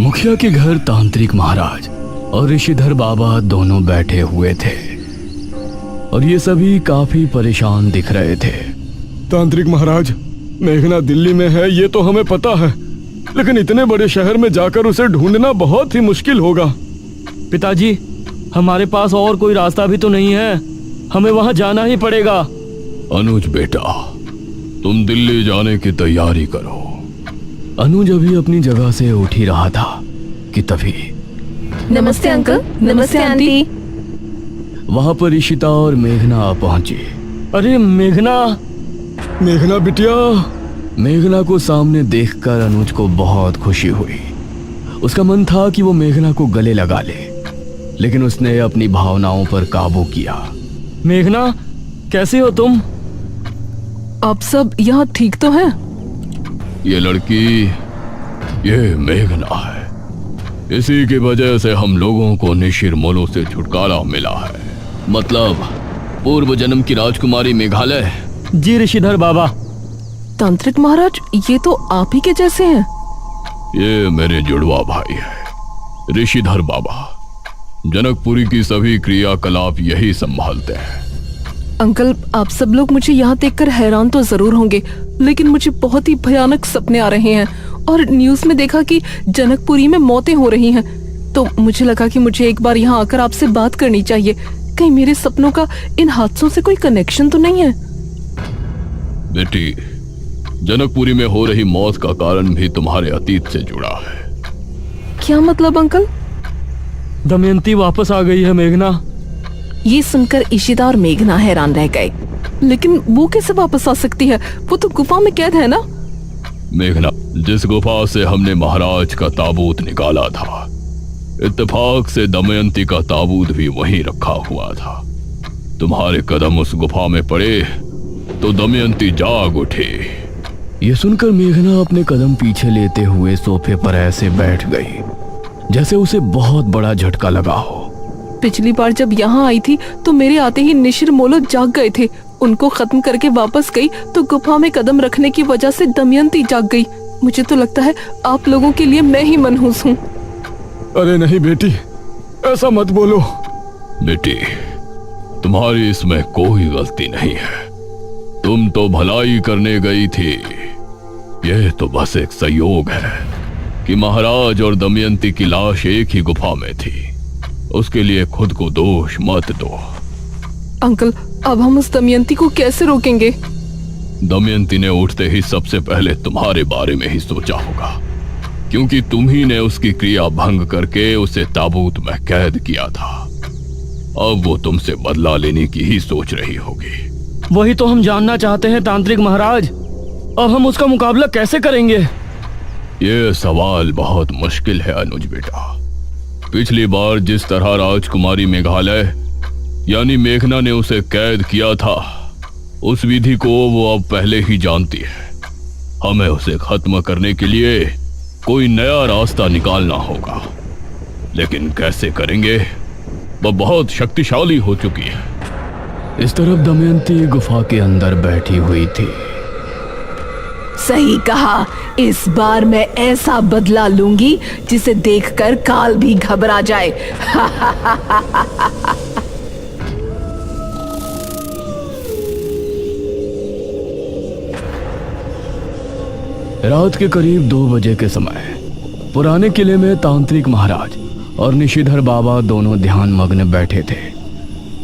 मुखिया के घर तांत्रिक महाराज और ऋषिधर बाबा दोनों बैठे हुए थे और ये सभी काफी परेशान दिख रहे थे। तांत्रिक महाराज, मेघना दिल्ली में है ये तो हमें पता है, लेकिन इतने बड़े शहर में जाकर उसे ढूंढना बहुत ही मुश्किल होगा। पिताजी, हमारे पास और कोई रास्ता भी तो नहीं है, हमें वहां जाना ही पड़ेगा। अनुज बेटा, तुम दिल्ली जाने की तैयारी करो। अनुज अभी अपनी जगह से उठ ही रहा था कि तभी नमस्ते अंकल। नमस्ते आंटी। वहां पर इशिता और मेघना पहुंची। अरे मेघना! मेघना बिटिया। मेघना को सामने देखकर अनुज को बहुत खुशी हुई। उसका मन था कि वो मेघना को गले लगा ले, लेकिन उसने अपनी भावनाओं पर काबू किया। मेघना, कैसे हो तुम? आप सब यहाँ ठीक तो हैं? ये लड़की, ये मेघना है। इसी की वजह से हम लोगों को निशिर-मोलो से छुटकारा मिला है। मतलब पूर्व जन्म की राजकुमारी मेघालय। जी ऋषिधर बाबा। तांत्रिक महाराज, ये तो आप ही के जैसे हैं। ये मेरे जुड़वा भाई है ऋषिधर बाबा। जनकपुरी की सभी क्रियाकलाप यही संभालते हैं। अंकल, आप सब लोग मुझे यहाँ देखकर हैरान तो जरूर होंगे, लेकिन मुझे बहुत ही भयानक सपने आ रहे हैं और न्यूज़ में देखा कि जनकपुरी में मौतें हो रही हैं। तो मुझे लगा कि मुझे एक बार यहाँ आकर आपसे बात करनी चाहिए। कहीं मेरे सपनों का इन हादसों से कोई कनेक्शन तो नहीं है? बेटी, जनकपुरी में हो रही मौत का कारण भी तुम्हारे अतीत से जुड़ा है। क्या मतलब अंकल? दमयंती वापस आ गई है मेघना। ये सुनकर इशिता और मेघना हैरान रह गए। लेकिन वो कैसे वापस आ सकती है? वो तो गुफा में कैद है ना? मेघना, जिस गुफा से हमने महाराज का ताबूत निकाला था, इत्तेफाक से दमयंती का ताबूत भी वहीं रखा हुआ था। तुम्हारे कदम उस गुफा में पड़े तो दमयंती जाग उठी। ये सुनकर मेघना अपने कदम पीछे लेते हुए सोफे पर ऐसे बैठ गई जैसे उसे बहुत बड़ा झटका लगा हो। पिछली बार जब यहाँ आई थी तो मेरे आते ही निशिर-मोलो जाग गए थे। उनको खत्म करके वापस गई तो गुफा में कदम रखने की वजह से दमयंती जाग गई। मुझे तो लगता है आप लोगों के लिए मैं ही मनहूस हूँ। अरे नहीं बेटी, ऐसा मत बोलो। बेटी, तुम्हारी इसमें कोई गलती नहीं है। तुम तो भलाई करने गई थी। यह तो बस एक संयोग है कि महाराज और दमयंती की लाश एक ही गुफा में थी। उसके लिए खुद को दोष मत दो। अंकल, अब हम उस दमयंती को कैसे रोकेंगे? दमयंती ने उठते ही सबसे पहले तुम्हारे बारे में ही सोचा होगा, क्योंकि तुम ही ने उसकी क्रिया भंग करके उसे ताबूत में कैद किया था। अब वो तुमसे बदला लेने की ही सोच रही होगी। वही तो हम जानना चाहते हैं तांत्रिक महाराज। अब हम उसका मुकाबला कैसे करेंगे? ये सवाल बहुत मुश्किल है अनुज बेटा। पिछली बार जिस तरह राजकुमारी मेघालय यानी मेघना ने उसे कैद किया था, उस विधि को वो अब पहले ही जानती है। हमें उसे खत्म करने के लिए कोई नया रास्ता निकालना होगा, लेकिन कैसे करेंगे? वह बहुत शक्तिशाली हो चुकी है। इस तरफ दमयंती गुफा के अंदर बैठी हुई थी। सही कहा, इस बार मैं ऐसा बदला लूंगी जिसे देखकर काल भी घबरा जाए। रात के करीब 2 बजे के समय पुराने किले में तांत्रिक महाराज और निशिधर बाबा दोनों ध्यान मग्न बैठे थे।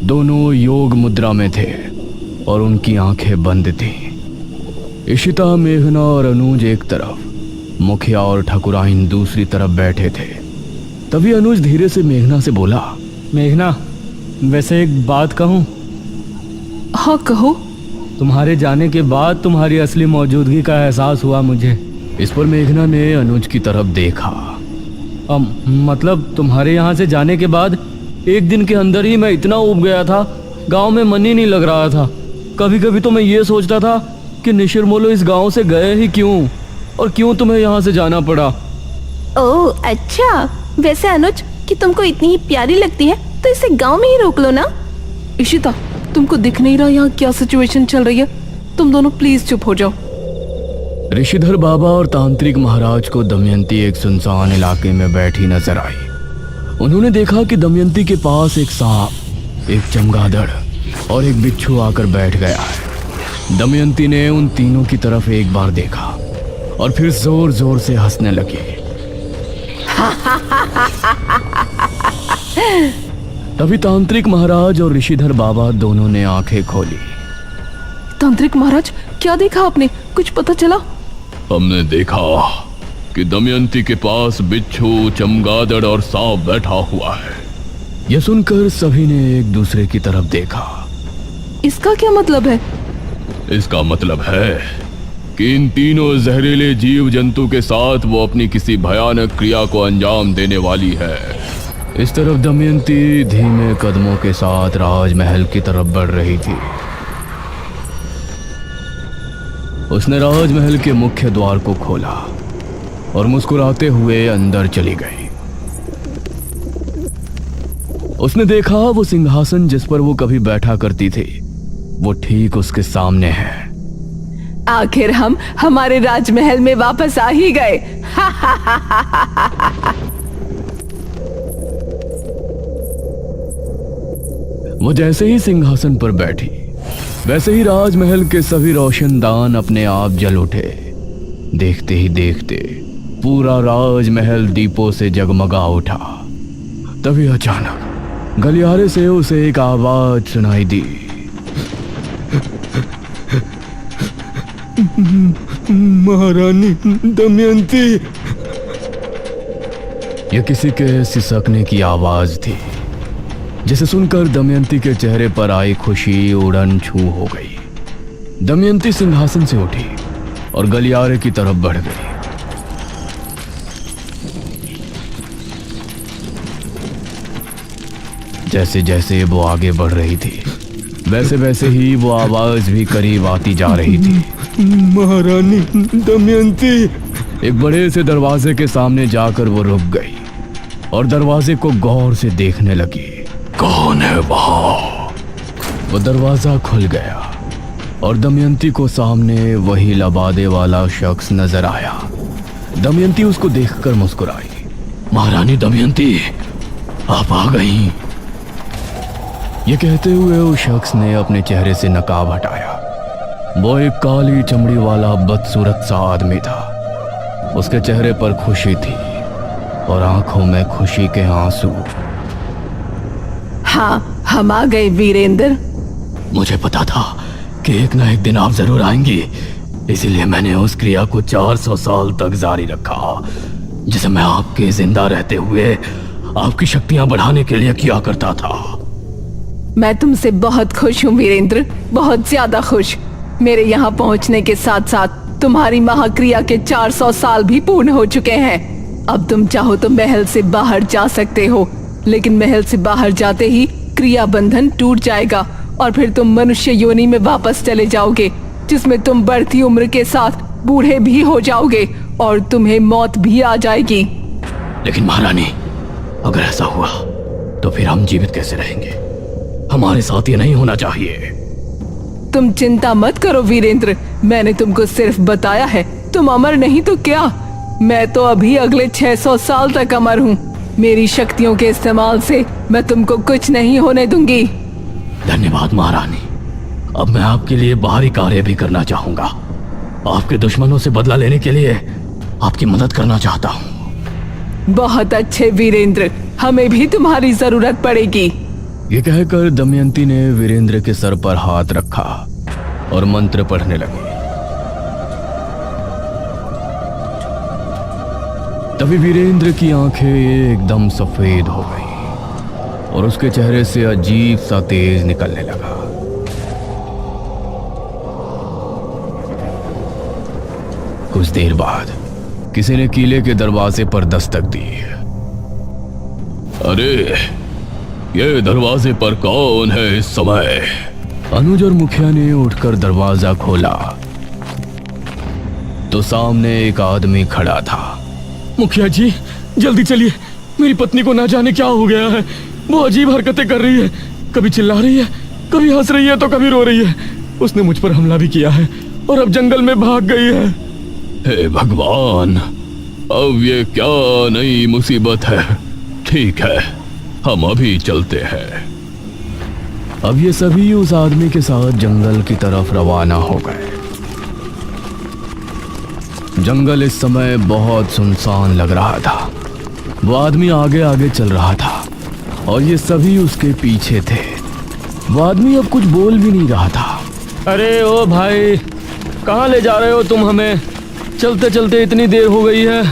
दोनों योग मुद्रा में थे और उनकी आंखें बंद थीं। इशिता, मेघना और अनुज एक तरफ, मुखिया और ठकुराइन दूसरी तरफ बैठे थे। तभी अनुज धीरे से मेघना से बोला, मेघना, वैसे एक बात कहूँ? हाँ कहो। तुम्हारे जाने के बाद तुम्हारी असली मौजूदगी का एहसास हुआ मुझे। इस पर मेघना ने अनुज की तरफ देखा। मतलब तुम्हारे यहाँ से जाने के बाद एक दिन के अंदर ही मैं इतना ऊब गया था, गांव में मन ही नहीं लग रहा था। कभी कभी तो मैं ये सोचता था कि निशिर-मोलो इस गांव से गए ही क्यों, और क्यों तुम्हें यहाँ से जाना पड़ा। ओह अच्छा, वैसे अनुज कि तुमको इतनी ही प्यारी लगती है तो इसे गांव में ही रोक लो ना। इशिता, तुमको दिख नहीं रहा यहाँ क्या सिचुएशन चल रही है? तुम दोनों प्लीज चुप हो जाओ। ऋषिधर बाबा और तांत्रिक महाराज को दमयंती एक सुनसान इलाके में बैठी नजर आई। उन्होंने देखा कि दमयंती के पास एक सांप, एक चमगादड़ और एक बिच्छू आकर बैठ गया है। दमयंती ने उन तीनों की तरफ एक बार देखा और फिर जोर जोर से हंसने लगी। तभी तांत्रिक महाराज और ऋषिधर बाबा दोनों ने आंखें खोली। तांत्रिक महाराज, क्या देखा आपने? कुछ पता चला? हमने देखा कि दमयंती के पास बिच्छू, चमगादड़ और सांप बैठा हुआ है। यह सुनकर सभी ने एक दूसरे की तरफ देखा। इसका क्या मतलब है? इसका मतलब है कि इन तीनों जहरीले जीव जंतु के साथ वो अपनी किसी भयानक क्रिया को अंजाम देने वाली है। इस तरफ दमयंती धीमे कदमों के साथ राजमहल की तरफ बढ़ रही थी। उसने राजमहल के मुख्य द्वार को खोला और मुस्कुराते हुए अंदर चली गई। उसने देखा वो सिंहासन जिस पर वो कभी बैठा करती थी, वो ठीक उसके सामने है। आखिर हम हमारे राजमहल में वापस आ ही गए। वो जैसे ही सिंहासन पर बैठी, वैसे ही राजमहल के सभी रोशनदान अपने आप जल उठे। देखते ही देखते पूरा राजमहल दीपों से जगमगा उठा। तभी अचानक गलियारे से उसे एक आवाज सुनाई दी। महारानी दमयंती। यह किसी के सिसकने की आवाज थी, जिसे सुनकर दमयंती के चेहरे पर आई खुशी उड़न छू हो गई। दमयंती सिंहासन से उठी और गलियारे की तरफ बढ़ गई। जैसे जैसे वो आगे बढ़ रही थी, वैसे वैसे ही वो आवाज भी करीब आती जा रही थी। महारानी दमयंती। एक बड़े से दरवाजे के सामने जाकर वो रुक गई और दरवाजे को गौर से देखने लगी। कौन है वहां? वो दरवाजा खुल गया और दमयंती को सामने वही लबादे वाला शख्स नजर आया। दमयंती उसको देखकर मुस्कुराई। महारानी दमयंती, आप आ गई। ये कहते हुए उस शख्स ने अपने चेहरे से नकाब हटाया। वो एक काली चमड़ी वाला बदसूरत सा आदमी था। उसके चेहरे पर खुशी थी और आंखों में खुशी के आंसू। हाँ, हम आ गए वीरेंद्र। मुझे पता था कि एक ना एक दिन आप जरूर आएंगी, इसीलिए मैंने उस क्रिया को 400 साल तक जारी रखा, जिसे मैं आपके जिंदा रहते हुए आपकी शक्तियां बढ़ाने के लिए किया करता था। मैं तुमसे बहुत खुश हूँ वीरेंद्र, बहुत ज्यादा खुश। मेरे यहाँ पहुँचने के साथ साथ तुम्हारी महाक्रिया के 400 साल भी पूर्ण हो चुके हैं। अब तुम चाहो तो महल से बाहर जा सकते हो, लेकिन महल से बाहर जाते ही क्रिया बंधन टूट जाएगा और फिर तुम मनुष्य योनि में वापस चले जाओगे, जिसमें तुम बढ़ती उम्र के साथ बूढ़े भी हो जाओगे और तुम्हें मौत भी आ जाएगी। लेकिन महारानी, अगर ऐसा हुआ तो फिर हम जीवित कैसे रहेंगे? हमारे साथ ये नहीं होना चाहिए। तुम चिंता मत करो वीरेंद्र, मैंने तुमको सिर्फ बताया है। तुम अमर नहीं तो क्या, मैं तो अभी अगले 600 साल तक अमर हूँ। मेरी शक्तियों के इस्तेमाल से मैं तुमको कुछ नहीं होने दूंगी। धन्यवाद महारानी। अब मैं आपके लिए बाहरी कार्य भी करना चाहूंगा। आपके दुश्मनों से बदला लेने के लिए आपकी मदद करना चाहता हूँ। बहुत अच्छे वीरेंद्र, हमें भी तुम्हारी जरूरत पड़ेगी। ये कहकर दमयंती ने वीरेंद्र के सर पर हाथ रखा और मंत्र पढ़ने लगी। तभी वीरेंद्र की आंखें एकदम सफेद हो गई और उसके चेहरे से अजीब सा तेज निकलने लगा। कुछ देर बाद किसी ने किले के दरवाजे पर दस्तक दी। अरे, ये दरवाजे पर कौन है इस समय? अनुज और मुखिया ने उठकर दरवाजा खोला तो सामने एक आदमी खड़ा था। मुखिया जी, जल्दी चलिए, मेरी पत्नी को ना जाने क्या हो गया है। वो अजीब हरकतें कर रही है, कभी चिल्ला रही है, कभी हंस रही है तो कभी रो रही है। उसने मुझ पर हमला भी किया है और अब जंगल में भाग गई है। हे भगवान, अब ये क्या नई मुसीबत है। ठीक है, हम अभी चलते हैं। अब ये सभी उस आदमी के साथ जंगल की तरफ रवाना हो गए। जंगल इस समय बहुत सुनसान लग रहा था। वो आदमी आगे आगे चल रहा था और ये सभी उसके पीछे थे। वो आदमी अब कुछ बोल भी नहीं रहा था। अरे ओ भाई, कहाँ ले जा रहे हो तुम हमें? चलते चलते इतनी देर हो गई है।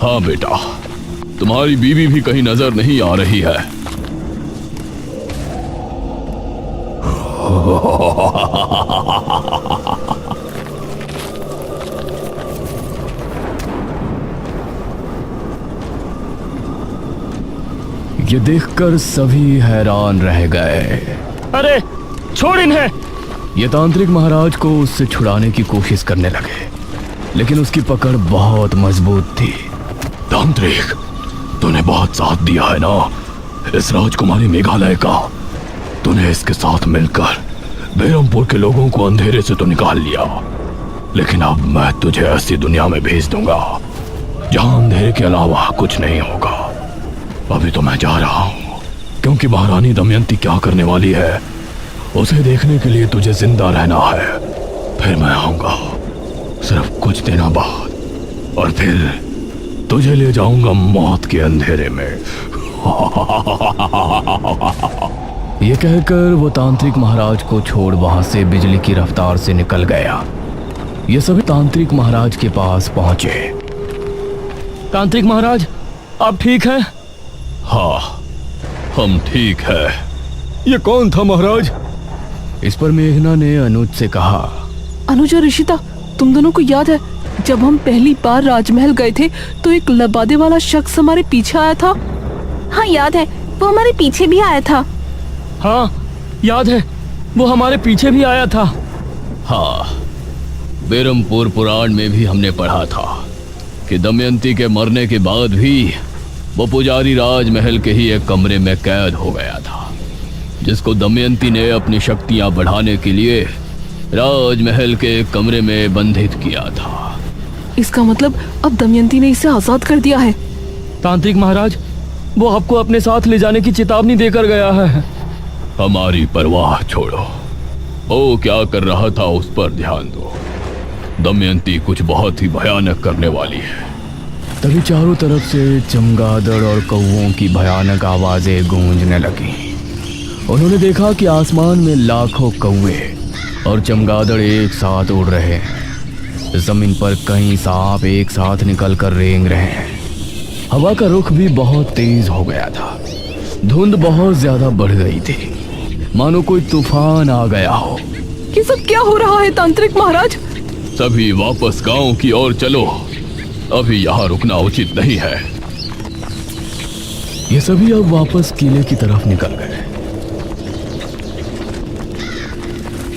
हाँ बेटा, तुम्हारी बीवी भी कहीं नजर नहीं आ रही है। ये देखकर सभी हैरान रह गए। अरे छोड़ इन्हें! ये तांत्रिक महाराज को उससे छुड़ाने की कोशिश करने लगे, लेकिन उसकी पकड़ बहुत मजबूत थी। तांत्रिक, तूने बहुत साथ दिया है ना इस राजकुमारी मेघालय का। तूने इसके साथ मिलकर बेरमपुर के लोगों को अंधेरे से तो निकाल लिया, लेकिन अब मैं तुझे ऐसी दुनिया में भेज दूंगा जहां अंधेरे के अलावा कुछ नहीं होगा। अभी तो मैं जा रहा हूं, क्योंकि महारानी दमयंती क्या करने वाली है उसे देखने के लिए तुझे जिंदा रहना है। फिर मैं आऊंगा सिर्फ कुछ दिनों बाद, और फिर तुझे ले जाऊंगा मौत के अंधेरे में। ये कहकर वो तांत्रिक महाराज को छोड़ वहां से बिजली की रफ्तार से निकल गया। ये सभी तांत्रिक महाराज के पास पहुंचे। तांत्रिक महाराज, आप ठीक हैं? हाँ, हम ठीक है। ये कौन था महाराज? इस पर मेघना ने अनुज से कहा। अनुज और ऋषिता, तुम दोनों को याद है जब हम पहली बार राजमहल गए थे तो एक लबादे वाला शख्स हमारे पीछे आया था? हाँ याद है, वो हमारे पीछे भी आया था। हाँ याद है, वो हमारे पीछे भी आया था। हाँ, बेरमपुर पुराण में भी हमने पढ़ा था कि दमयंती के मरने के बाद भी वो पुजारी राजमहल के ही एक कमरे में कैद हो गया था, जिसको दमयंती ने अपनी शक्तियां बढ़ाने के लिए राजमहल के एक कमरे में बंधित किया था। इसका मतलब अब दमयंती ने इसे आजाद कर दिया है। तांत्रिक महाराज, वो आपको अपने साथ ले जाने की चेतावनी देकर गया है। हमारी परवाह छोड़ो, वो क्या कर रहा था उस पर ध्यान दो। दमयंती कुछ बहुत ही भयानक करने वाली है। तभी चारों तरफ से चमगादड़ और कौवों की भयानक आवाजें गूंजने लगी। उन्होंने देखा कि आसमान में लाखों कौवे और चमगादड़ एक साथ उड़ रहे हैं। जमीन पर कई सांप एक साथ निकलकर रेंग रहे हैं। हवा का रुख भी बहुत तेज हो गया था। धुंध बहुत ज्यादा बढ़ गई थी, मानो कोई तूफान आ गया हो। ये सब क्या हो रहा है तांत्रिक महाराज? सभी वापस गांव की ओर चलो, अभी यहाँ रुकना उचित नहीं है। ये सभी अब वापस किले की तरफ निकल गए।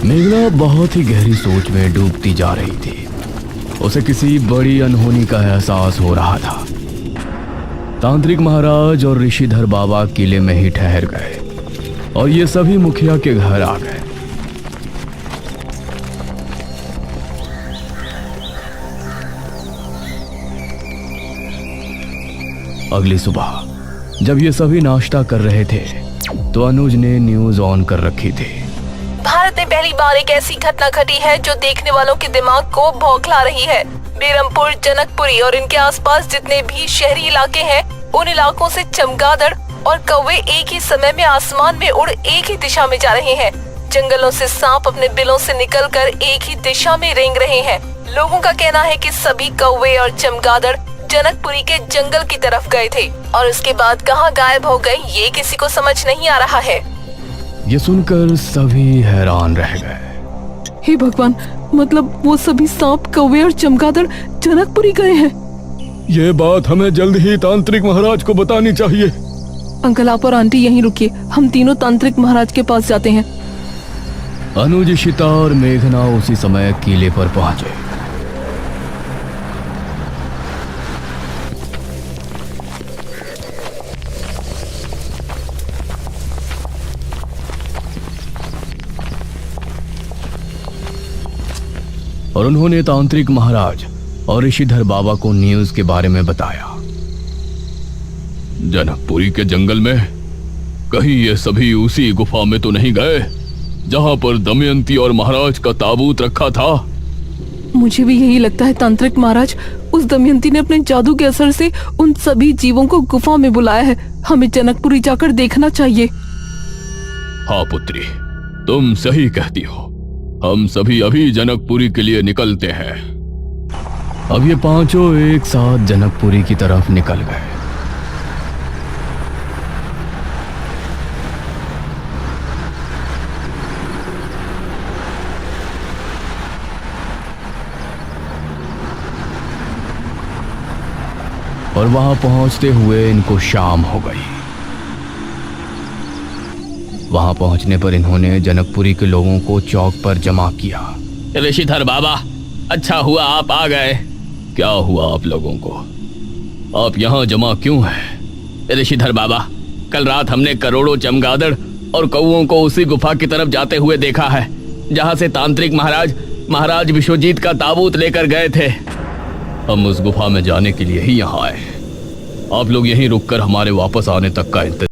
मेघना बहुत ही गहरी सोच में डूबती जा रही थी। उसे किसी बड़ी अनहोनी का एहसास हो रहा था। तांत्रिक महाराज और ऋषिधर बाबा किले में ही ठहर गए और ये सभी मुखिया के घर आ गए। अगली सुबह जब ये सभी नाश्ता कर रहे थे तो अनुज ने न्यूज ऑन कर रखी थी। भारत में पहली बार एक ऐसी घटना घटी है जो देखने वालों के दिमाग को बौखला रही है। बेरमपुर, जनकपुरी और इनके आसपास जितने भी शहरी इलाके हैं, उन इलाकों से चमगादड़ और कौवे एक ही समय में आसमान में उड़ एक ही दिशा में जा रहे हैं। जंगलों से सांप अपने बिलों से निकलकर एक ही दिशा में रेंग रहे हैं। लोगों का कहना है कि सभी कौवे और चमगादड़ जनकपुरी के जंगल की तरफ गए थे और उसके बाद कहां गायब हो गए ये किसी को समझ नहीं आ रहा है। ये सुनकर सभी हैरान रह गए। हे भगवान, मतलब वो सभी सांप, कौवे और चमगादड़ जनकपुरी गए हैं। ये बात हमें जल्द ही तांत्रिक महाराज को बतानी चाहिए। अंकल, आप और आंटी यहीं रुकिए, हम तीनों तांत्रिक महाराज के पास जाते हैं। अनुज, इशिता और मेघना उसी समय किले पर पहुंचे। और उन्होंने तांत्रिक महाराज और ऋषिधर बाबा को न्यूज़ के बारे में बताया। जनकपुरी के जंगल में कहीं ये सभी उसी गुफा में तो नहीं गए जहां पर दमयंती और महाराज का ताबूत रखा था? मुझे भी यही लगता है तांत्रिक महाराज। उस दमयंती ने अपने जादू के असर से उन सभी जीवों को गुफा में बुलाया है। हमें जनकपुरी जाकर देखना चाहिए। हाँ पुत्री, तुम सही कहती हो। हम सभी अभी जनकपुरी के लिए निकलते हैं। अब ये पांचों एक साथ जनकपुरी की तरफ निकल गए। और वहां पहुंचते हुए इनको शाम हो गई। वहां पहुंचने पर इन्होंने जनकपुरी के लोगों को चौक पर जमा किया। ऋषिधर बाबा, अच्छा हुआ आप आ गए। क्या हुआ आप लोगों को? आप यहाँ जमा क्यों हैं? ऋषिधर बाबा, कल रात हमने करोड़ों चमगादड़ और कौओं को उसी गुफा की तरफ जाते हुए देखा है जहां से तांत्रिक महाराज विश्वजीत का ताबूत लेकर गए थे। हम उस गुफा में जाने के लिए ही यहाँ आए। आप लोग यहीं रुककर हमारे वापस आने तक का इंतजार